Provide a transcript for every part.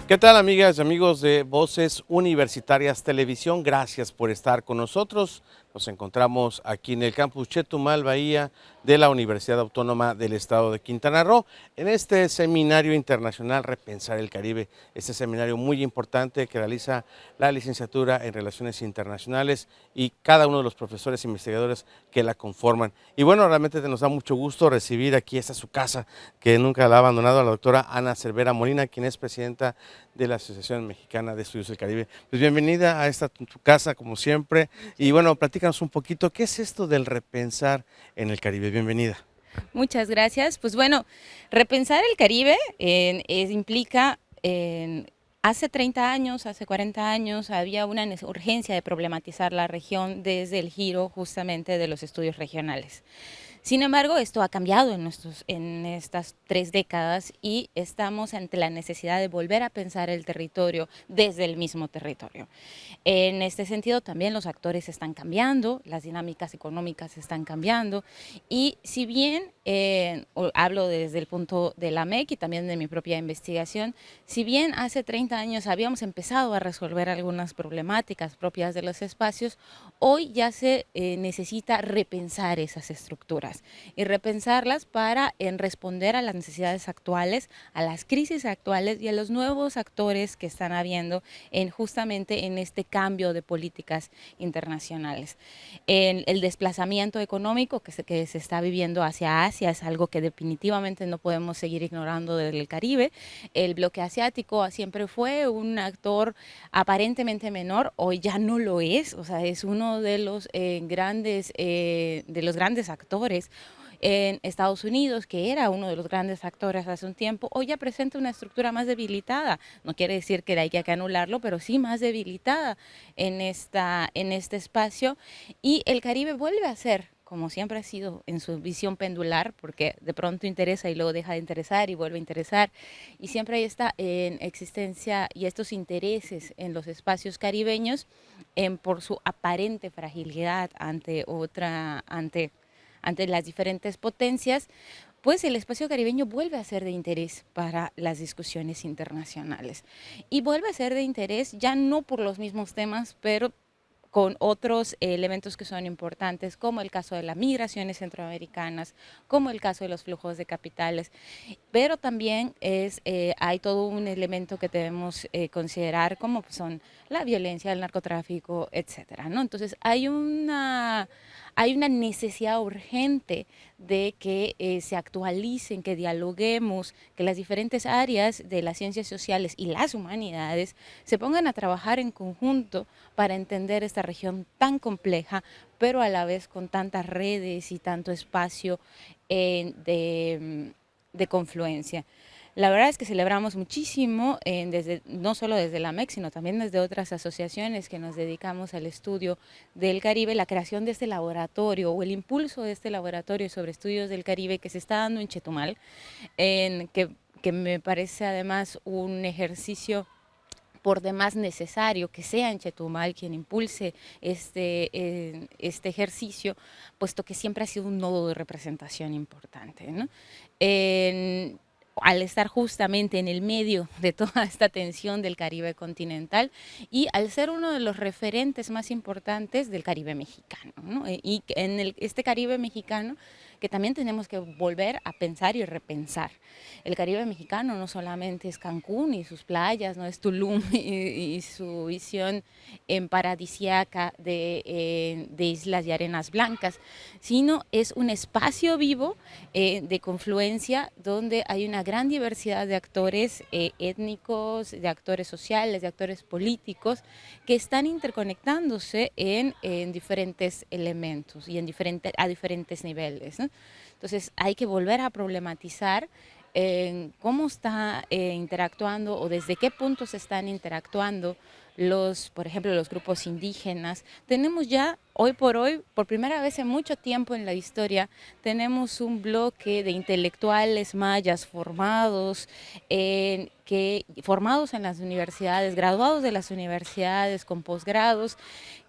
¿Qué tal, amigas y amigos de Voces Universitarias Televisión? Gracias por estar con nosotros. Nos encontramos aquí en el campus Chetumal, Bahía, de la Universidad Autónoma del Estado de Quintana Roo, en este seminario internacional Repensar el Caribe. Este seminario muy importante que realiza la licenciatura en Relaciones Internacionales y cada uno de los profesores e investigadores que la conforman. Y bueno, realmente nos da mucho gusto recibir aquí, esta su casa, que nunca la ha abandonado, a la doctora Ana Cervera Molina, quien es presidenta de la Asociación Mexicana de Estudios del Caribe. Pues bienvenida a esta tu casa, como siempre. Y bueno, platícanos un poquito, ¿qué es esto del repensar en el Caribe? Bienvenida. Muchas gracias. Pues bueno, repensar el Caribe implica, hace 30 años, hace 40 años, había una urgencia de problematizar la región desde el giro justamente de los estudios regionales. Sin embargo, esto ha cambiado en estas 3 décadas y estamos ante la necesidad de volver a pensar el territorio desde el mismo territorio. En este sentido, también los actores están cambiando, las dinámicas económicas están cambiando y si bien hablo desde el punto de la MEC y también de mi propia investigación, si bien hace 30 años habíamos empezado a resolver algunas problemáticas propias de los espacios, hoy ya se necesita repensar esas estructuras y repensarlas para responder a las necesidades actuales, a las crisis actuales y a los nuevos actores que están habiendo justamente en este cambio de políticas internacionales. El desplazamiento económico que se está viviendo hacia Asia es algo que definitivamente no podemos seguir ignorando del Caribe. El bloque asiático siempre fue un actor aparentemente menor, hoy ya no lo es, o sea, es uno de los grandes actores en Estados Unidos, que era uno de los grandes actores hace un tiempo, hoy ya presenta una estructura más debilitada. No quiere decir que hay que anularlo, pero sí más debilitada en este espacio. Y el Caribe vuelve a ser, como siempre ha sido en su visión pendular, porque de pronto interesa y luego deja de interesar y vuelve a interesar, y siempre hay esta en existencia y estos intereses en los espacios caribeños por su aparente fragilidad ante las diferentes potencias, pues el espacio caribeño vuelve a ser de interés para las discusiones internacionales. Y vuelve a ser de interés ya no por los mismos temas, pero con otros elementos que son importantes, como el caso de las migraciones centroamericanas, como el caso de los flujos de capitales, pero también hay todo un elemento que debemos considerar, como son la violencia, el narcotráfico, etcétera, ¿no? Entonces hay una necesidad urgente de que se actualicen, que dialoguemos, que las diferentes áreas de las ciencias sociales y las humanidades se pongan a trabajar en conjunto para entender esta región tan compleja, pero a la vez con tantas redes y tanto espacio de confluencia. La verdad es que celebramos muchísimo, no solo desde la MEC, sino también desde otras asociaciones que nos dedicamos al estudio del Caribe, la creación de este laboratorio o el impulso de este laboratorio sobre estudios del Caribe que se está dando en Chetumal, que me parece además un ejercicio por demás necesario que sea en Chetumal quien impulse este ejercicio, puesto que siempre ha sido un nodo de representación importante, ¿no? Al estar justamente en el medio de toda esta tensión del Caribe continental y al ser uno de los referentes más importantes del Caribe mexicano, ¿no? Y en este Caribe mexicano que también tenemos que volver a pensar y repensar. El Caribe mexicano no solamente es Cancún y sus playas, no es Tulum y su visión paradisiaca de islas y arenas blancas, sino es un espacio vivo de confluencia donde hay una gran diversidad de actores étnicos, de actores sociales, de actores políticos que están interconectándose en diferentes elementos y a diferentes niveles, ¿no? Entonces hay que volver a problematizar cómo está interactuando o desde qué puntos están interactuando por ejemplo, los grupos indígenas. Tenemos ya, hoy por hoy, por primera vez en mucho tiempo en la historia, tenemos un bloque de intelectuales mayas formados en las universidades, graduados de las universidades, con posgrados,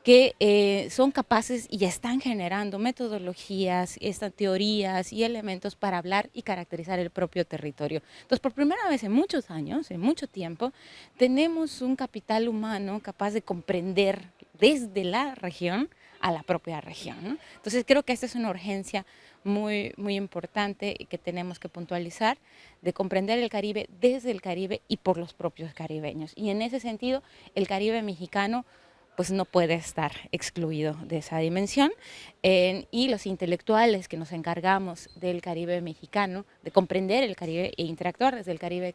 que son capaces y están generando metodologías, teorías y elementos para hablar y caracterizar el propio territorio. Entonces, por primera vez en muchos años, en mucho tiempo, tenemos un capital humano capaz de comprender desde la región a la propia región, ¿no? Entonces, creo que esta es una urgencia muy, muy importante y que tenemos que puntualizar, de comprender el Caribe desde el Caribe y por los propios caribeños. Y en ese sentido, el Caribe mexicano pues no puede estar excluido de esa dimensión, y los intelectuales que nos encargamos del Caribe mexicano, de comprender el Caribe e interactuar desde el Caribe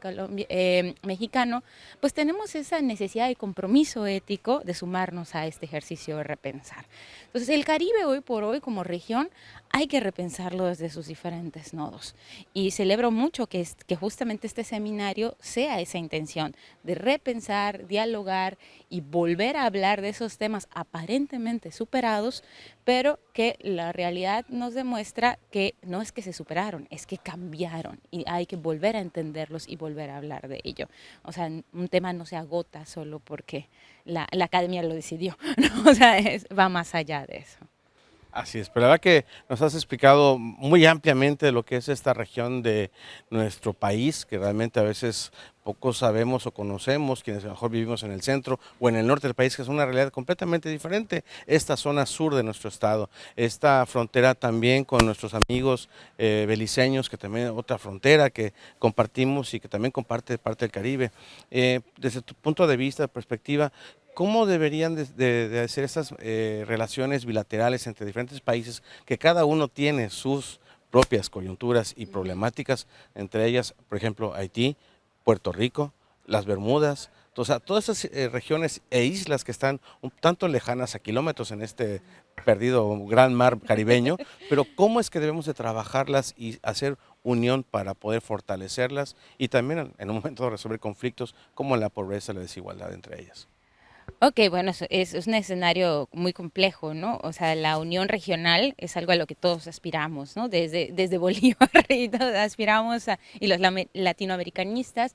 mexicano, pues tenemos esa necesidad de compromiso ético de sumarnos a este ejercicio de repensar. Entonces el Caribe hoy por hoy como región hay que repensarlo desde sus diferentes nodos, y celebro mucho que justamente este seminario sea esa intención de repensar, dialogar y volver a hablar de esos temas aparentemente superados, pero que la realidad nos demuestra que no es que se superaron, es que cambiaron y hay que volver a entenderlos y volver a hablar de ello. O sea, un tema no se agota solo porque la academia lo decidió, ¿no? O sea, va más allá de eso. Así es, pero la verdad que nos has explicado muy ampliamente de lo que es esta región de nuestro país, que realmente a veces poco sabemos o conocemos, quienes a lo mejor vivimos en el centro o en el norte del país, que es una realidad completamente diferente, esta zona sur de nuestro estado, esta frontera también con nuestros amigos beliceños, que también es otra frontera que compartimos y que también comparte parte del Caribe. Desde tu punto de vista, perspectiva, ¿cómo deberían de ser estas relaciones bilaterales entre diferentes países que cada uno tiene sus propias coyunturas y problemáticas, entre ellas, por ejemplo, Haití, Puerto Rico, las Bermudas, o sea, todas esas regiones e islas que están un tanto lejanas a kilómetros en este perdido gran mar caribeño, pero cómo es que debemos de trabajarlas y hacer unión para poder fortalecerlas y también en un momento de resolver conflictos como la pobreza y la desigualdad entre ellas? Ok, bueno, es un escenario muy complejo, ¿no? O sea, la unión regional es algo a lo que todos aspiramos, ¿no? Desde Bolívar y todos aspiramos y los latinoamericanistas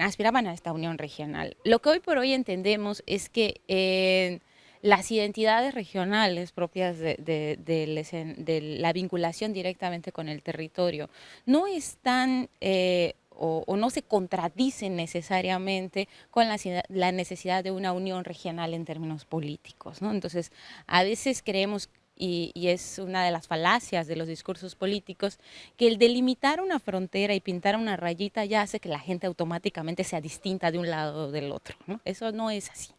aspiraban a esta unión regional. Lo que hoy por hoy entendemos es que las identidades regionales propias de la vinculación directamente con el territorio no están o no se contradicen necesariamente con la necesidad de una unión regional en términos políticos, ¿no? Entonces, a veces creemos, y es una de las falacias de los discursos políticos, que el delimitar una frontera y pintar una rayita ya hace que la gente automáticamente sea distinta de un lado o del otro, ¿no? Eso no es así.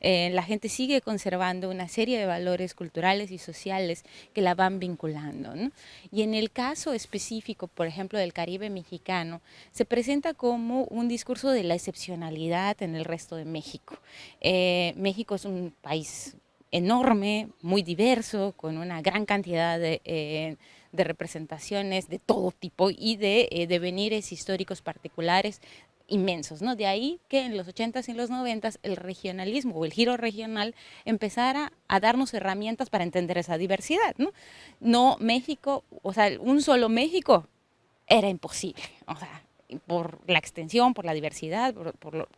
La gente sigue conservando una serie de valores culturales y sociales que la van vinculando, ¿no? Y en el caso específico, por ejemplo, del Caribe mexicano, se presenta como un discurso de la excepcionalidad en el resto de México. México es un país enorme, muy diverso, con una gran cantidad de representaciones de todo tipo y de devenires históricos particulares inmensos, ¿no? De ahí que en los 80s y los 90s el regionalismo o el giro regional empezara a darnos herramientas para entender esa diversidad, ¿no? No México, o sea, un solo México era imposible, o sea, por la extensión, por la diversidad,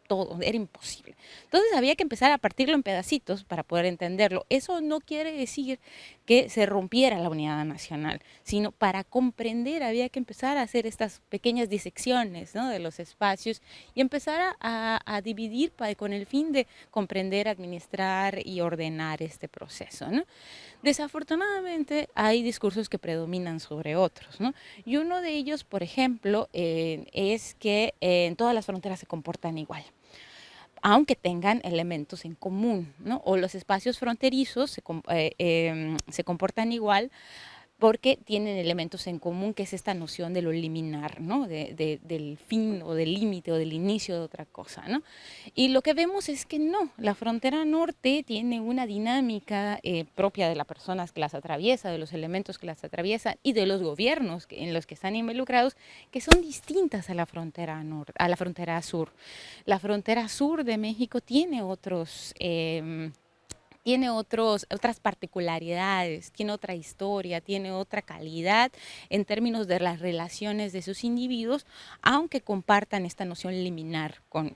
todo, era imposible. Entonces había que empezar a partirlo en pedacitos para poder entenderlo. Eso no quiere decir que se rompiera la unidad nacional, sino para comprender había que empezar a hacer estas pequeñas disecciones, ¿no?, de los espacios y empezar a dividir con el fin de comprender, administrar y ordenar este proceso, ¿no? Desafortunadamente hay discursos que predominan sobre otros, ¿no? Y uno de ellos, por ejemplo, es que en todas las fronteras se comportan igual, aunque tengan elementos en común, ¿no? O los espacios fronterizos se comportan igual, porque tienen elementos en común, que es esta noción de lo liminar, ¿no? Del fin o del límite o del inicio de otra cosa, ¿no? Y lo que vemos es que no, la frontera norte tiene una dinámica propia de las personas que las atraviesa, de los elementos que las atraviesan y de los gobiernos en los que están involucrados, que son distintas a la frontera norte, a la frontera sur. La frontera sur de México tiene otras particularidades, tiene otra historia, tiene otra calidad en términos de las relaciones de sus individuos, aunque compartan esta noción liminar con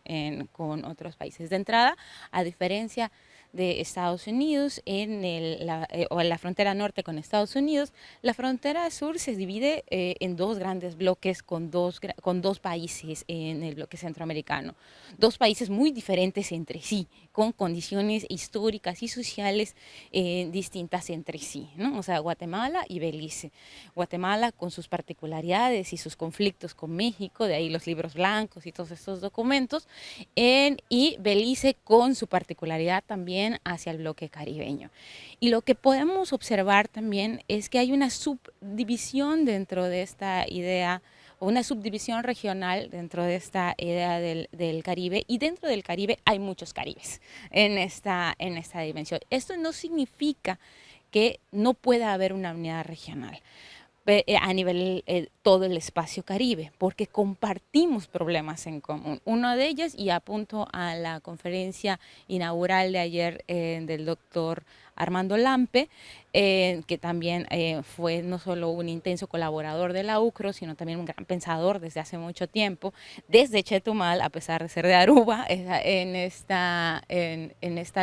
otros países. De entrada, a diferencia de Estados Unidos, o en la frontera norte con Estados Unidos, la frontera sur se divide en dos grandes bloques con dos países en el bloque centroamericano. Dos países muy diferentes entre sí, con condiciones históricas y sociales distintas entre sí, ¿no? O sea, Guatemala y Belice. Guatemala con sus particularidades y sus conflictos con México, de ahí los libros blancos y todos estos documentos, y Belice con su particularidad también hacia el bloque caribeño. Y lo que podemos observar también es que hay una subdivisión dentro de esta idea, o una subdivisión regional dentro de esta idea del Caribe, y dentro del Caribe hay muchos Caribes en esta dimensión. Esto no significa que no pueda haber una unidad regional a nivel todo el espacio Caribe, porque compartimos problemas en común. Uno de ellos, y apunto a la conferencia inaugural de ayer del doctor Armando Lampe, que también fue no solo un intenso colaborador de la UCRO, sino también un gran pensador desde hace mucho tiempo, desde Chetumal, a pesar de ser de Aruba, en esta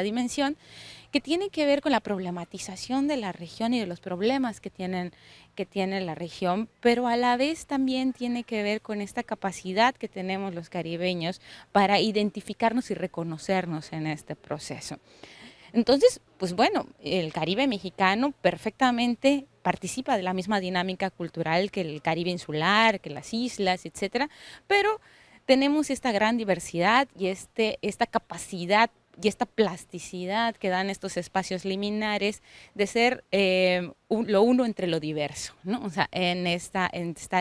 dimensión, que tiene que ver con la problematización de la región y de los problemas que tiene la región, pero a la vez también tiene que ver con esta capacidad que tenemos los caribeños para identificarnos y reconocernos en este proceso. Entonces, pues bueno, el Caribe mexicano perfectamente participa de la misma dinámica cultural que el Caribe insular, que las islas, etcétera, pero tenemos esta gran diversidad y esta capacidad y esta plasticidad que dan estos espacios liminares de ser lo uno entre lo diverso, ¿no? O sea, en esta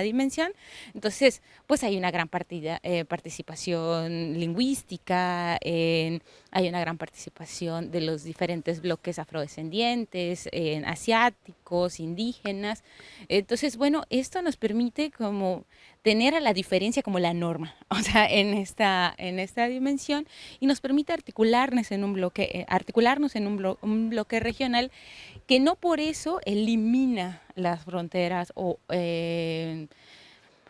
dimensión. Entonces, pues hay una gran participación lingüística, hay una gran participación de los diferentes bloques afrodescendientes, asiáticos, indígenas. Entonces, bueno, esto nos permite como tener a la diferencia como la norma, o sea, en esta dimensión, y nos permite articularnos en un bloque regional que no por eso elimina las fronteras o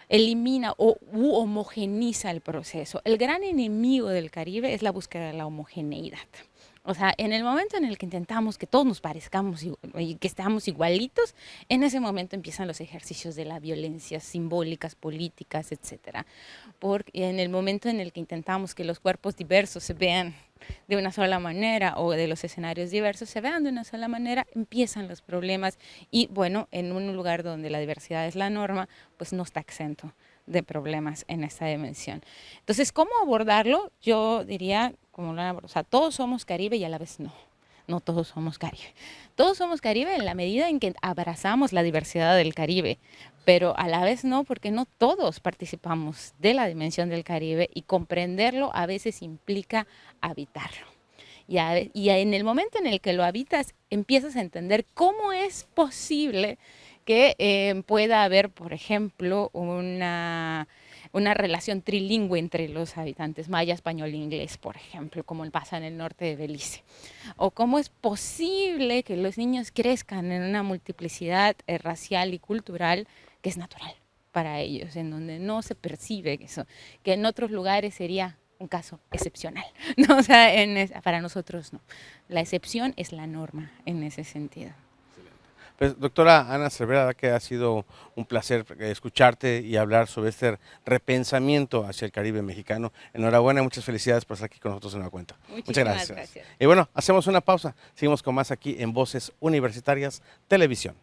elimina o homogeniza el proceso. El gran enemigo del Caribe es la búsqueda de la homogeneidad. O sea, en el momento en el que intentamos que todos nos parezcamos y que estamos igualitos, en ese momento empiezan los ejercicios de la violencia simbólicas, políticas, etcétera. Porque en el momento en el que intentamos que los cuerpos diversos se vean de una sola manera o de los escenarios diversos se vean de una sola manera, empiezan los problemas y bueno, en un lugar donde la diversidad es la norma, pues no está exento de problemas en esta dimensión. Entonces, ¿cómo abordarlo? Yo diría, o sea, todos somos Caribe y a la vez no todos somos Caribe. Todos somos Caribe en la medida en que abrazamos la diversidad del Caribe, pero a la vez no, porque no todos participamos de la dimensión del Caribe y comprenderlo a veces implica habitarlo. Y en el momento en el que lo habitas, empiezas a entender cómo es posible que pueda haber, por ejemplo, una relación trilingüe entre los habitantes maya, español e inglés, por ejemplo, como pasa en el norte de Belice. O cómo es posible que los niños crezcan en una multiplicidad racial y cultural que es natural para ellos, en donde no se percibe eso, que en otros lugares sería un caso excepcional, ¿no? O sea, para nosotros no. La excepción es la norma en ese sentido. Pues, doctora Ana Cervera, que ha sido un placer escucharte y hablar sobre este repensamiento hacia el Caribe mexicano. Enhorabuena y muchas felicidades por estar aquí con nosotros en la cuenta. Muchas gracias. Y bueno, hacemos una pausa. Seguimos con más aquí en Voces Universitarias Televisión.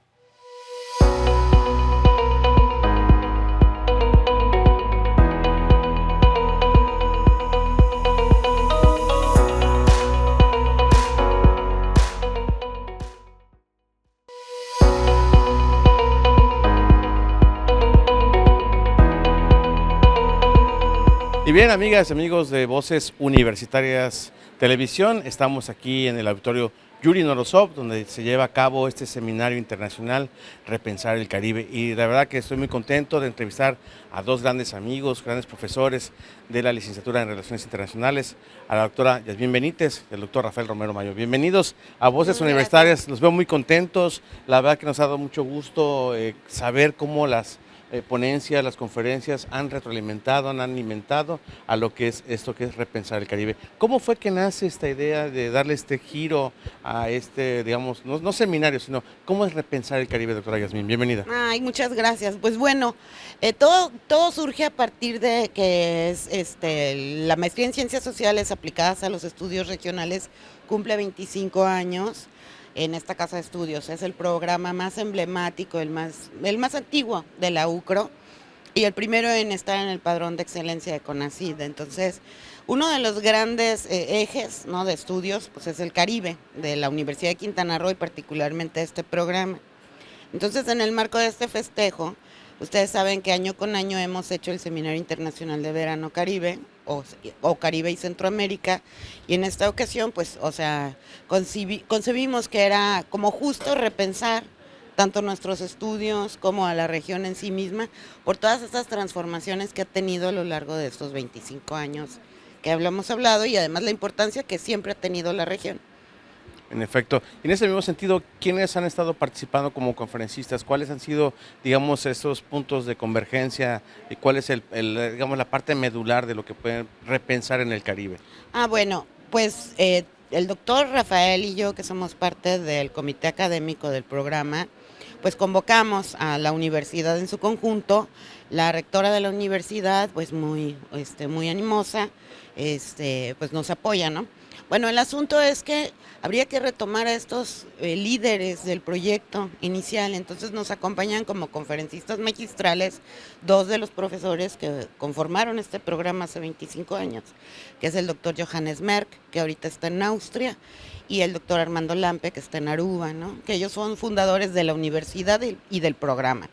Y bien, amigas y amigos de Voces Universitarias Televisión, estamos aquí en el auditorio Yuri Norosov, donde se lleva a cabo este seminario internacional Repensar el Caribe. Y la verdad que estoy muy contento de entrevistar a dos grandes amigos, grandes profesores de la licenciatura en Relaciones Internacionales, a la doctora Yasmín Benítez y al doctor Rafael Romero Mayo. Bienvenidos a Voces Universitarias, los veo muy contentos. La verdad que nos ha dado mucho gusto saber cómo las ponencias, las conferencias han retroalimentado, han alimentado a lo que es esto que es Repensar el Caribe. ¿Cómo fue que nace esta idea de darle este giro a este, digamos, no seminario, sino cómo es Repensar el Caribe, doctora Yasmín? Bienvenida. Ay, muchas gracias. Pues bueno, todo surge a partir de que es la maestría en Ciencias Sociales aplicadas a los estudios regionales cumple 25 años en esta casa de estudios. Es el programa más emblemático, el más antiguo de la UCRO y el primero en estar en el padrón de excelencia de CONACYT. Entonces, uno de los grandes ejes, ¿no?, de estudios pues es el Caribe de la Universidad de Quintana Roo y particularmente este programa. Entonces, en el marco de este festejo, ustedes saben que año con año hemos hecho el Seminario Internacional de Verano Caribe, o Caribe y Centroamérica, y en esta ocasión, pues, concebimos que era como justo repensar tanto nuestros estudios como a la región en sí misma, por todas estas transformaciones que ha tenido a lo largo de estos 25 años que hemos hablado, y además la importancia que siempre ha tenido la región. En efecto. En ese mismo sentido, ¿quiénes han estado participando como conferencistas? ¿Cuáles han sido, digamos, estos puntos de convergencia y cuál es digamos, la parte medular de lo que pueden repensar en el Caribe? Bueno, pues el doctor Rafael y yo, que somos parte del comité académico del programa, pues convocamos a la universidad en su conjunto. La rectora de la universidad, pues muy animosa, pues nos apoya, ¿no? Bueno, el asunto es que habría que retomar a estos líderes del proyecto inicial. Entonces nos acompañan como conferencistas magistrales dos de los profesores que conformaron este programa hace 25 años, que es el doctor Johannes Merck, que ahorita está en Austria, y el doctor Armando Lampe, que está en Aruba, ¿no?, que ellos son fundadores de la universidad y del programa.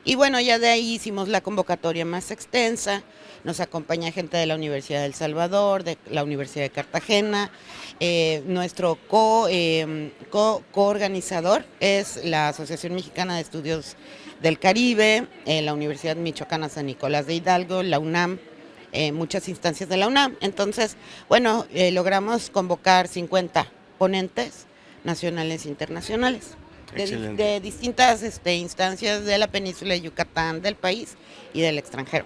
Y bueno, ya de ahí hicimos la convocatoria más extensa. Nos acompaña gente de la Universidad de El Salvador, de la Universidad de Cartagena. Nuestro coorganizador es la Asociación Mexicana de Estudios del Caribe, la Universidad Michoacana San Nicolás de Hidalgo, la UNAM, muchas instancias de la UNAM. Entonces, bueno, logramos convocar 50 ponentes nacionales e internacionales de distintas instancias de la península de Yucatán, del país y del extranjero.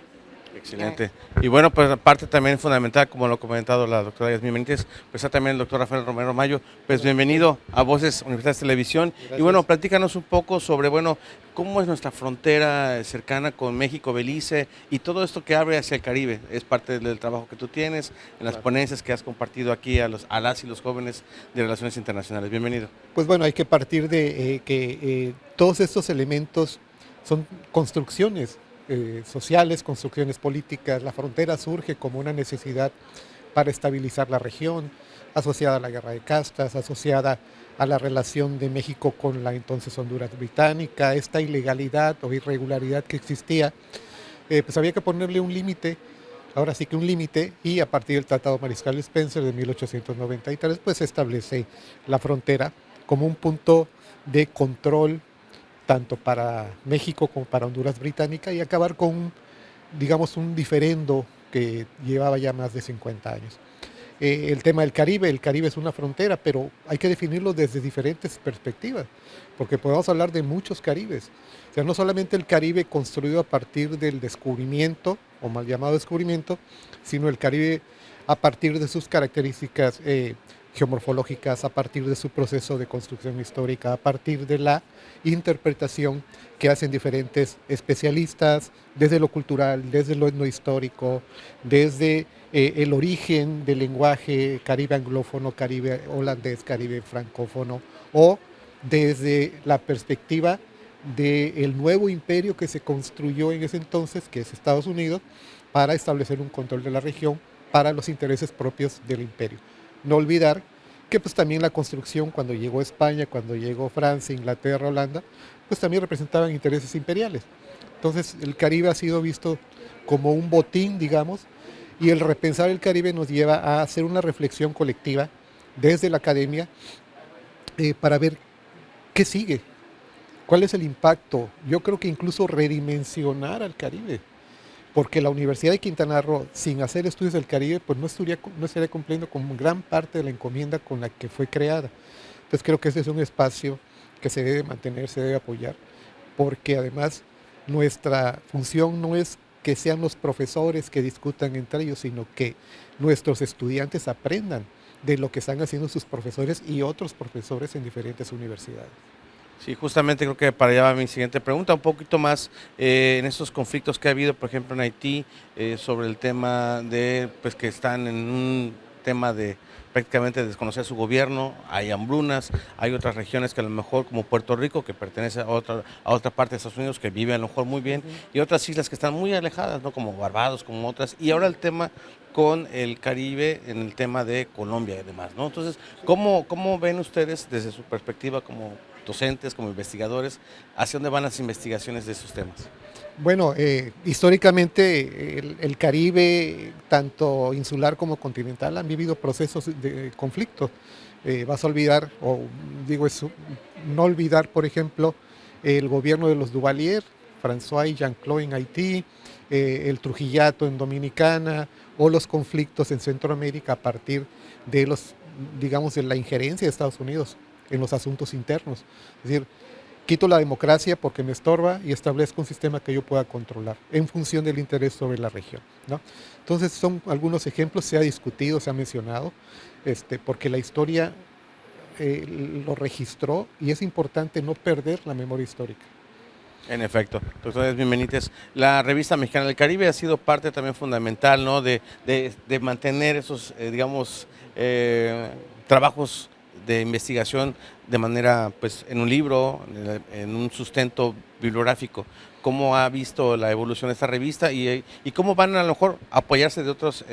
Excelente. Y bueno, pues aparte también fundamental, como lo ha comentado la doctora Yasmín Benítez, pues está también el doctor Rafael Romero Mayo. Pues bienvenido a Voces Universitarias Televisión. Gracias. Y bueno, platícanos un poco sobre, bueno, cómo es nuestra frontera cercana con México, Belice, y todo esto que abre hacia el Caribe. Es parte del trabajo que tú tienes, en las ponencias que has compartido aquí a las y los jóvenes de Relaciones Internacionales. Bienvenido. Pues bueno, hay que partir de que todos estos elementos son construcciones sociales, construcciones políticas. La frontera surge como una necesidad para estabilizar la región, asociada a la guerra de castas, asociada a la relación de México con la entonces Honduras británica. Esta ilegalidad o irregularidad que existía, pues había que ponerle un límite, ahora sí que un límite, y a partir del Tratado Mariscal Spencer de 1893, pues se establece la frontera como un punto de control tanto para México como para Honduras británica, y acabar con, digamos, un diferendo que llevaba ya más de 50 años. El tema del Caribe, el Caribe es una frontera, pero hay que definirlo desde diferentes perspectivas, porque podemos hablar de muchos Caribes. O sea, no solamente el Caribe construido a partir del descubrimiento, o mal llamado descubrimiento, sino el Caribe a partir de sus características geomorfológicas, a partir de su proceso de construcción histórica, a partir de la interpretación que hacen diferentes especialistas, desde lo cultural, desde lo etnohistórico, desde el origen del lenguaje Caribe anglófono, Caribe holandés, Caribe francófono, o desde la perspectiva del nuevo imperio que se construyó en ese entonces, que es Estados Unidos, para establecer un control de la región para los intereses propios del imperio. No olvidar que pues también la construcción, cuando llegó España, cuando llegó Francia, Inglaterra, Holanda, pues también representaban intereses imperiales. Entonces el Caribe ha sido visto como un botín, digamos, Y el repensar el Caribe nos lleva a hacer una reflexión colectiva desde la academia para ver qué sigue, cuál es el impacto. Yo creo que incluso redimensionar al Caribe, porque la Universidad de Quintana Roo, sin hacer estudios del Caribe, pues no estaría cumpliendo con gran parte de la encomienda con la que fue creada. Entonces creo que ese es un espacio que se debe mantener, se debe apoyar, porque además nuestra función no es que sean los profesores que discutan entre ellos, sino que nuestros estudiantes aprendan de lo que están haciendo sus profesores y otros profesores en diferentes universidades. Sí, justamente creo que para allá va mi siguiente pregunta, un poquito más en estos conflictos que ha habido, por ejemplo, en Haití, sobre el tema de pues que están en un tema de prácticamente desconocer su gobierno, hay hambrunas, hay otras regiones que a lo mejor como Puerto Rico, que pertenece a otra parte de Estados Unidos, que vive a lo mejor muy bien, y otras islas que están muy alejadas, ¿no? Como Barbados, como otras, y ahora el tema con el Caribe en el tema de Colombia y demás, ¿no? Entonces, ¿cómo ven ustedes desde su perspectiva como docentes, como investigadores, hacia dónde van las investigaciones de estos temas? Bueno, históricamente el Caribe, tanto insular como continental, han vivido procesos de conflicto. Vas a olvidar, o digo eso, no olvidar, por ejemplo, el gobierno de los Duvalier, François y Jean-Claude en Haití, el Trujillato en Dominicana, o los conflictos en Centroamérica a partir de de la injerencia de Estados Unidos en los asuntos internos. Es decir, quito la democracia porque me estorba y establezco un sistema que yo pueda controlar en función del interés sobre la región, ¿no? Entonces son algunos ejemplos, se ha discutido, se ha mencionado, porque la historia lo registró y es importante no perder la memoria histórica. En efecto, doctor Edwin Benítez, la revista Mexicana del Caribe ha sido parte también fundamental, ¿no? de mantener esos, trabajos de investigación de manera, pues, en un libro, en un sustento bibliográfico. ¿Cómo ha visto la evolución de esta revista y cómo van a lo mejor a apoyarse de otros,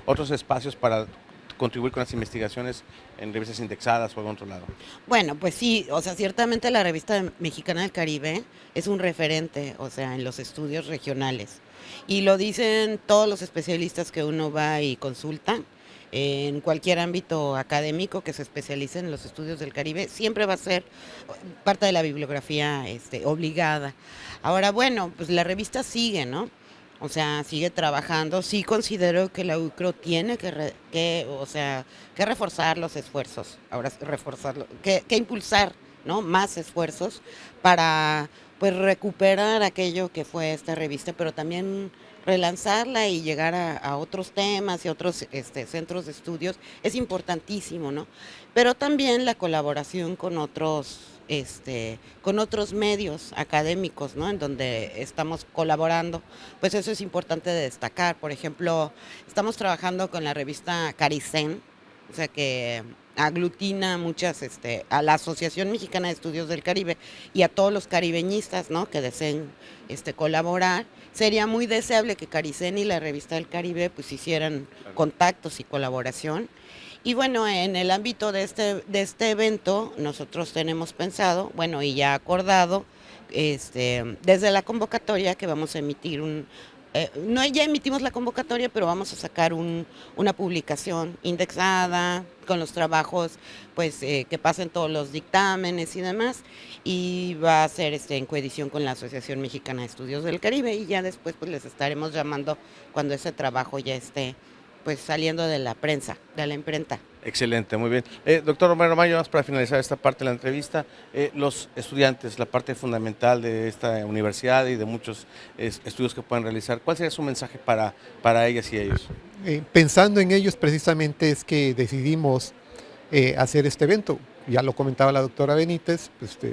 otros espacios para contribuir con las investigaciones en revistas indexadas o en otro lado? Bueno, pues sí, o sea, ciertamente la revista Mexicana del Caribe es un referente, o sea, en los estudios regionales. Y lo dicen todos los especialistas que uno va y consulta. En cualquier ámbito académico que se especialice en los estudios del Caribe, siempre va a ser parte de la bibliografía obligada. Ahora, bueno, pues la revista sigue, ¿no? O sea, sigue trabajando. Sí considero que la UCRO tiene que reforzar los esfuerzos, ahora reforzarlo, que impulsar, ¿no? Más esfuerzos para pues recuperar aquello que fue esta revista, pero también relanzarla y llegar a otros temas y otros centros de estudios es importantísimo, ¿no? Pero también la colaboración con otros medios académicos, ¿no? En donde estamos colaborando, pues eso es importante de destacar. Por ejemplo, estamos trabajando con la revista Caricen, o sea que aglutina a la Asociación Mexicana de Estudios del Caribe y a todos los caribeñistas, ¿no? Que deseen colaborar. Sería muy deseable que Caricen y la revista del Caribe pues hicieran contactos y colaboración. Y bueno, en el ámbito de este evento, nosotros tenemos pensado, bueno, y ya acordado, desde la convocatoria que vamos a emitir no ya emitimos la convocatoria, pero vamos a sacar una publicación indexada con los trabajos pues que pasen todos los dictámenes y demás, y va a ser en coedición con la Asociación Mexicana de Estudios del Caribe, y ya después pues les estaremos llamando cuando ese trabajo ya esté pues saliendo de la prensa, de la imprenta. Excelente, muy bien. Doctor Romero Mayo, más para finalizar esta parte de la entrevista, los estudiantes, la parte fundamental de esta universidad y de muchos estudios que pueden realizar, ¿cuál sería su mensaje para ellas y ellos? Pensando en ellos precisamente es que decidimos hacer este evento. Ya lo comentaba la doctora Benítez,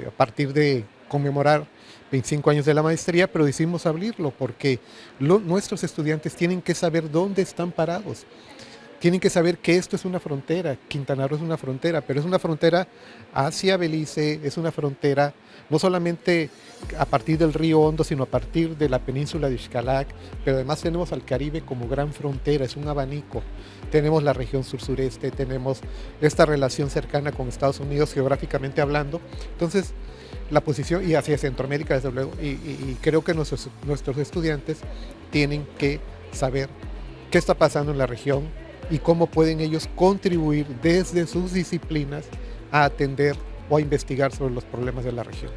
a partir de conmemorar 25 años de la maestría, pero decidimos abrirlo porque nuestros estudiantes tienen que saber dónde están parados. Tienen que saber que esto es una frontera, Quintana Roo es una frontera, pero es una frontera hacia Belice, es una frontera no solamente a partir del río Hondo, sino a partir de la península de Xcalac, pero además tenemos al Caribe como gran frontera, es un abanico. Tenemos la región sur-sureste, tenemos esta relación cercana con Estados Unidos geográficamente hablando. Entonces, la posición, y hacia Centroamérica desde luego, y creo que nuestros estudiantes tienen que saber qué está pasando en la región y cómo pueden ellos contribuir desde sus disciplinas a atender o a investigar sobre los problemas de la región.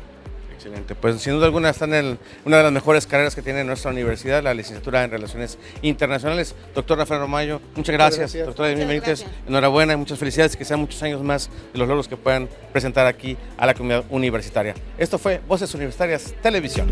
Excelente, pues sin duda alguna están en una de las mejores carreras que tiene nuestra universidad, la licenciatura en Relaciones Internacionales. Doctor Rafael Romayo, muchas gracias. Doctora Edmil Benítez, enhorabuena y muchas felicidades, que sean muchos años más de los logros que puedan presentar aquí a la comunidad universitaria. Esto fue Voces Universitarias Televisión.